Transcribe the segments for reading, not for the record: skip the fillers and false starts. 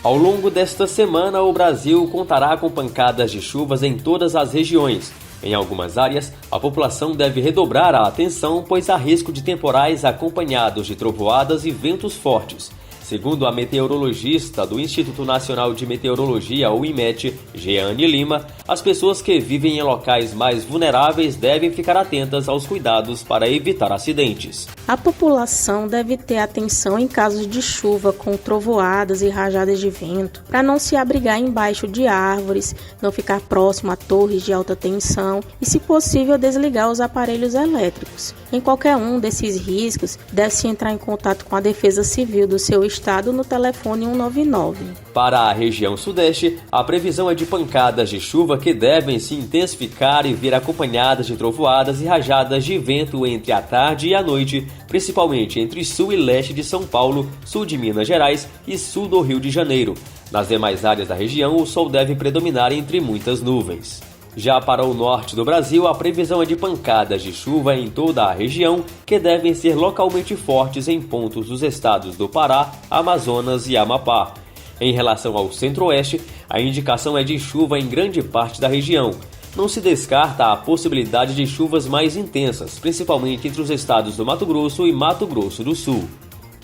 Ao longo desta semana, o Brasil contará com pancadas de chuvas em todas as regiões. Em algumas áreas, a população deve redobrar a atenção, pois há risco de temporais acompanhados de trovoadas e ventos fortes. Segundo a meteorologista do Instituto Nacional de Meteorologia, o INMET, Jeane Lima, as pessoas que vivem em locais mais vulneráveis devem ficar atentas aos cuidados para evitar acidentes. A população deve ter atenção em casos de chuva com trovoadas e rajadas de vento, para não se abrigar embaixo de árvores, não ficar próximo a torres de alta tensão e, se possível, desligar os aparelhos elétricos. Em qualquer um desses riscos, deve-se entrar em contato com a Defesa Civil do seu estado no telefone 199. Para a região sudeste, a previsão é de pancadas de chuva que devem se intensificar e vir acompanhadas de trovoadas e rajadas de vento entre a tarde e a noite, principalmente entre sul e leste de São Paulo, sul de Minas Gerais e sul do Rio de Janeiro. Nas demais áreas da região, o sol deve predominar entre muitas nuvens. Já para o norte do Brasil, a previsão é de pancadas de chuva em toda a região, que devem ser localmente fortes em pontos dos estados do Pará, Amazonas e Amapá. Em relação ao centro-oeste, a indicação é de chuva em grande parte da região. Não se descarta a possibilidade de chuvas mais intensas, principalmente entre os estados do Mato Grosso e Mato Grosso do Sul.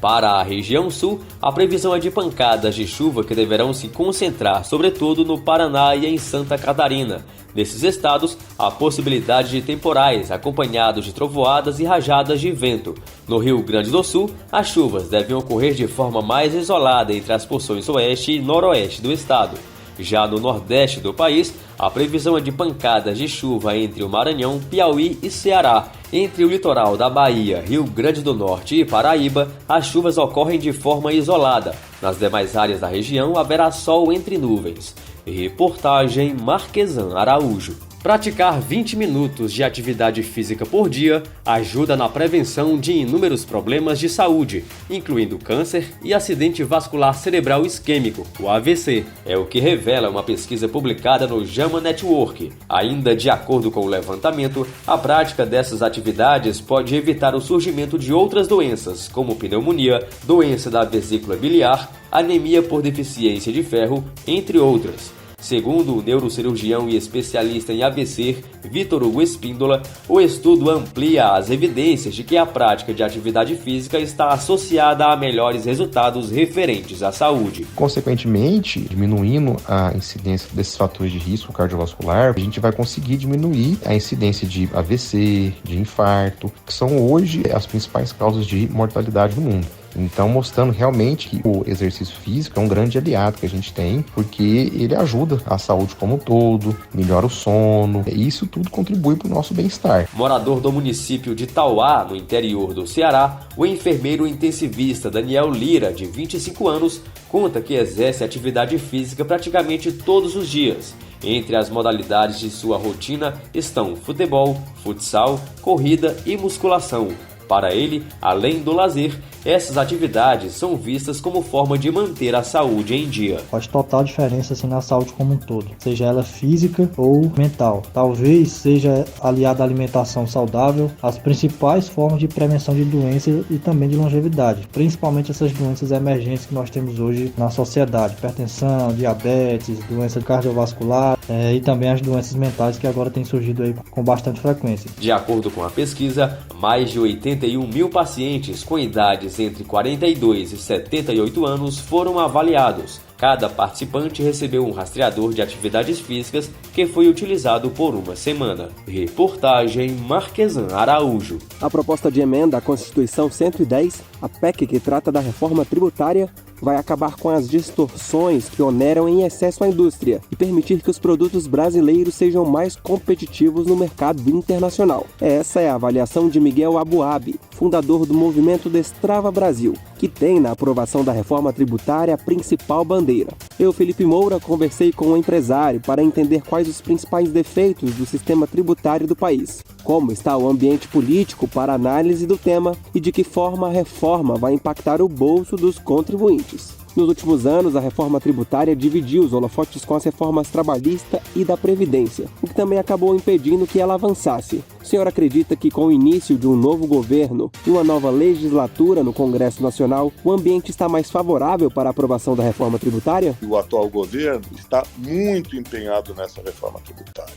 Para a região sul, a previsão é de pancadas de chuva que deverão se concentrar sobretudo no Paraná e em Santa Catarina. Nesses estados, há possibilidade de temporais, acompanhados de trovoadas e rajadas de vento. No Rio Grande do Sul, as chuvas devem ocorrer de forma mais isolada entre as porções oeste e noroeste do estado. Já no nordeste do país, a previsão é de pancadas de chuva entre o Maranhão, Piauí e Ceará. Entre o litoral da Bahia, Rio Grande do Norte e Paraíba, as chuvas ocorrem de forma isolada. Nas demais áreas da região, haverá sol entre nuvens. Reportagem Marquesan Araújo. Praticar 20 minutos de atividade física por dia ajuda na prevenção de inúmeros problemas de saúde, incluindo câncer e acidente vascular cerebral isquêmico, o AVC. É o que revela uma pesquisa publicada no JAMA Network. Ainda de acordo com o levantamento, a prática dessas atividades pode evitar o surgimento de outras doenças, como pneumonia, doença da vesícula biliar, anemia por deficiência de ferro, entre outras. Segundo o neurocirurgião e especialista em AVC, Vitor Hugo Espíndola, o estudo amplia as evidências de que a prática de atividade física está associada a melhores resultados referentes à saúde. Consequentemente, diminuindo a incidência desses fatores de risco cardiovascular, a gente vai conseguir diminuir a incidência de AVC, de infarto, que são hoje as principais causas de mortalidade no mundo. Então, mostrando realmente que o exercício físico é um grande aliado que a gente tem, porque ele ajuda a saúde como um todo, melhora o sono, e isso tudo contribui para o nosso bem-estar. Morador do município de Tauá, no interior do Ceará, o enfermeiro intensivista Daniel Lira, de 25 anos, conta que exerce atividade física praticamente todos os dias. Entre as modalidades de sua rotina estão futebol, futsal, corrida e musculação. Para ele, além do lazer, essas atividades são vistas como forma de manter a saúde em dia. Faz total diferença assim, na saúde como um todo, seja ela física ou mental. Talvez seja aliada à alimentação saudável as principais formas de prevenção de doenças e também de longevidade, principalmente essas doenças emergentes que nós temos hoje na sociedade: hipertensão, diabetes, doença cardiovascular e também as doenças mentais que agora têm surgido aí com bastante frequência. De acordo com a pesquisa, mais de 81 mil pacientes com idades entre 42 e 78 anos foram avaliados. Cada participante recebeu um rastreador de atividades físicas que foi utilizado por uma semana. Reportagem Marquesan Araújo. A proposta de emenda à Constituição 110, a PEC que trata da reforma tributária, vai acabar com as distorções que oneram em excesso a indústria e permitir que os produtos brasileiros sejam mais competitivos no mercado internacional. Essa é a avaliação de Miguel Abuabi, fundador do movimento Destrava Brasil, que tem na aprovação da reforma tributária a principal bandeira. Eu, Felipe Moura, conversei com um empresário para entender quais os principais defeitos do sistema tributário do país, como está o ambiente político para análise do tema e de que forma a reforma vai impactar o bolso dos contribuintes. Nos últimos anos, a reforma tributária dividiu os holofotes com as reformas trabalhista e da Previdência, o que também acabou impedindo que ela avançasse. O senhor acredita que com o início de um novo governo e uma nova legislatura no Congresso Nacional, o ambiente está mais favorável para a aprovação da reforma tributária? O atual governo está muito empenhado nessa reforma tributária,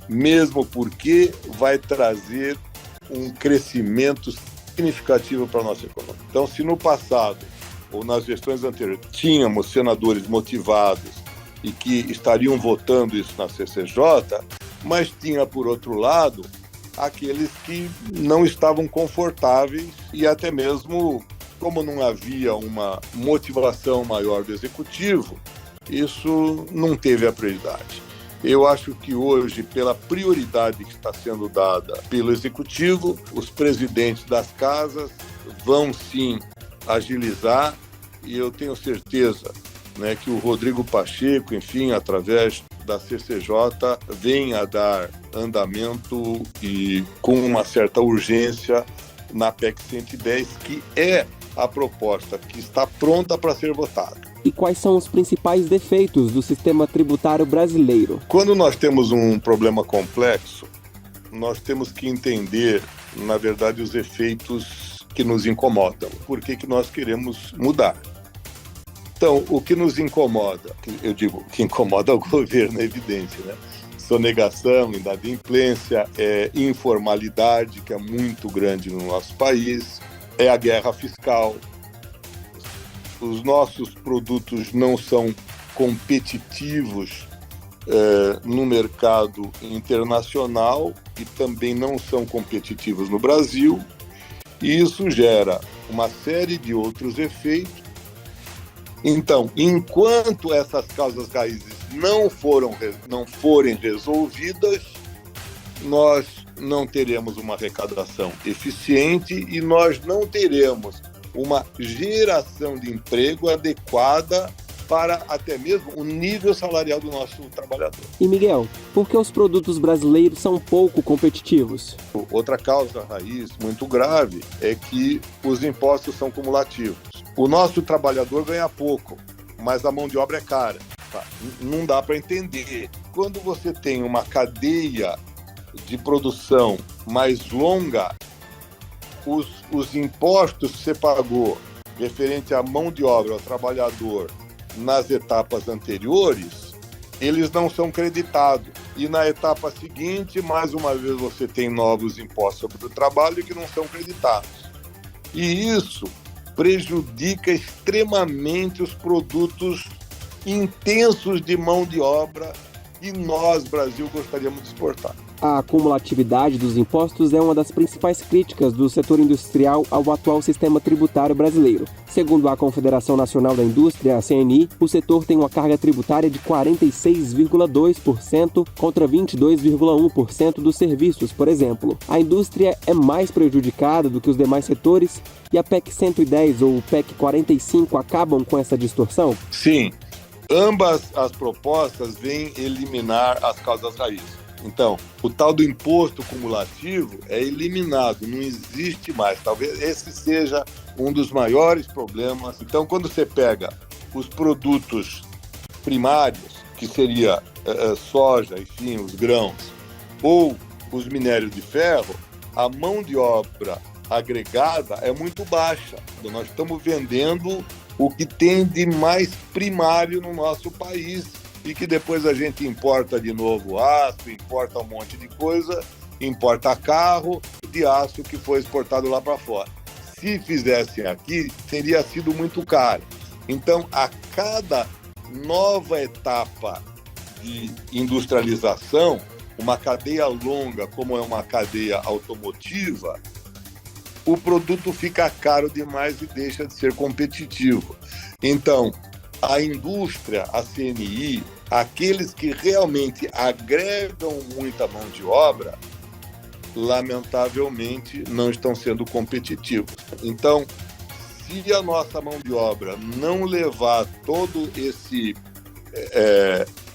mesmo porque vai trazer um crescimento significativo para a nossa economia. Então, se no passado ou nas gestões anteriores tínhamos senadores motivados e que estariam votando isso na CCJ, mas tinha, por outro lado, aqueles que não estavam confortáveis e até mesmo, como não havia uma motivação maior do executivo, isso não teve a prioridade. Eu acho que hoje, pela prioridade que está sendo dada pelo executivo, os presidentes das casas vão sim agilizar, e eu tenho certeza, né, que o Rodrigo Pacheco, enfim, através da CCJ, vem a dar andamento e com uma certa urgência na PEC 110, que é a proposta que está pronta para ser votada. E quais são os principais defeitos do sistema tributário brasileiro? Quando nós temos um problema complexo, nós temos que entender, na verdade, os efeitos que nos incomodam. Por que nós queremos mudar? Então, o que nos incomoda, eu digo, que incomoda o governo, é evidente, né? Sonegação, inadimplência, informalidade, que é muito grande no nosso país, é a guerra fiscal. Os nossos produtos não são competitivos no mercado internacional e também não são competitivos no Brasil. E isso gera uma série de outros efeitos. Então, enquanto essas causas raízes não forem resolvidas, nós não teremos uma arrecadação eficiente e nós não teremos uma geração de emprego adequada para até mesmo o nível salarial do nosso trabalhador. E Miguel, por que os produtos brasileiros são pouco competitivos? Outra causa raiz muito grave é que os impostos são cumulativos. O nosso trabalhador ganha pouco, mas a mão de obra é cara. Tá? Não dá para entender. Quando você tem uma cadeia de produção mais longa, os impostos que você pagou referente à mão de obra, ao trabalhador, nas etapas anteriores, eles não são creditados. E na etapa seguinte, mais uma vez, você tem novos impostos sobre o trabalho que não são creditados. E isso prejudica extremamente os produtos intensos de mão de obra que nós, Brasil, gostaríamos de exportar. A cumulatividade dos impostos é uma das principais críticas do setor industrial ao atual sistema tributário brasileiro. Segundo a Confederação Nacional da Indústria, a CNI, o setor tem uma carga tributária de 46,2% contra 22,1% dos serviços, por exemplo. A indústria é mais prejudicada do que os demais setores e a PEC 110 ou PEC 45 acabam com essa distorção? Sim, ambas as propostas vêm eliminar as causas raízes. Então, o tal do imposto cumulativo é eliminado, não existe mais. Talvez esse seja um dos maiores problemas. Então, quando você pega os produtos primários, que seria soja, enfim, os grãos, ou os minérios de ferro, a mão de obra agregada é muito baixa. Nós estamos vendendo o que tem de mais primário no nosso país, e que depois a gente importa de novo aço, importa um monte de coisa, importa carro de aço que foi exportado lá para fora. Se fizessem aqui, teria sido muito caro. Então, a cada nova etapa de industrialização, uma cadeia longa, como é uma cadeia automotiva, o produto fica caro demais e deixa de ser competitivo. Então, a indústria, a CNI, aqueles que realmente agregam muita mão de obra, lamentavelmente não estão sendo competitivos. Então, se a nossa mão de obra não levar todo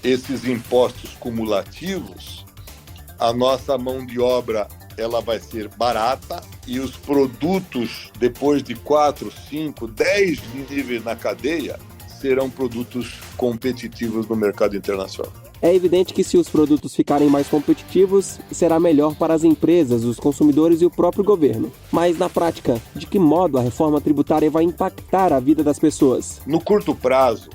esses impostos cumulativos, a nossa mão de obra ela vai ser barata e os produtos, depois de 4, 5, 10 níveis na cadeia, serão produtos competitivos no mercado internacional. É evidente que se os produtos ficarem mais competitivos, será melhor para as empresas, os consumidores e o próprio governo. Mas, na prática, de que modo a reforma tributária vai impactar a vida das pessoas? No curto prazo,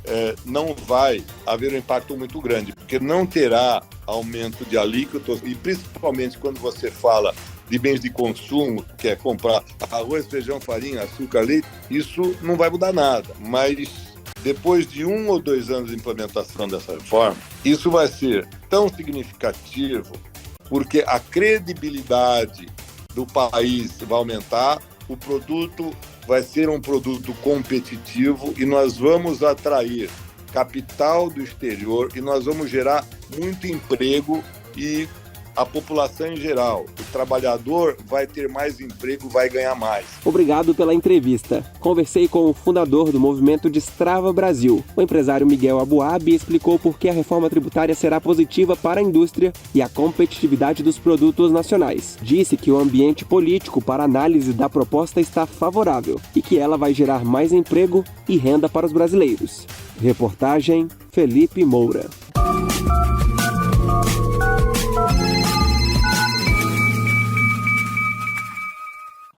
não vai haver um impacto muito grande, porque não terá aumento de alíquotas e, principalmente, quando você fala de bens de consumo, que é comprar arroz, feijão, farinha, açúcar, leite, isso não vai mudar nada. Mas depois de 1 ou 2 anos de implementação dessa reforma, isso vai ser tão significativo porque a credibilidade do país vai aumentar, o produto vai ser um produto competitivo e nós vamos atrair capital do exterior e nós vamos gerar muito emprego e a população em geral, o trabalhador vai ter mais emprego, vai ganhar mais. Obrigado pela entrevista. Conversei com o fundador do movimento Destrava Brasil. O empresário Miguel Abuabi explicou por que a reforma tributária será positiva para a indústria e a competitividade dos produtos nacionais. Disse que o ambiente político para análise da proposta está favorável e que ela vai gerar mais emprego e renda para os brasileiros. Reportagem Felipe Moura.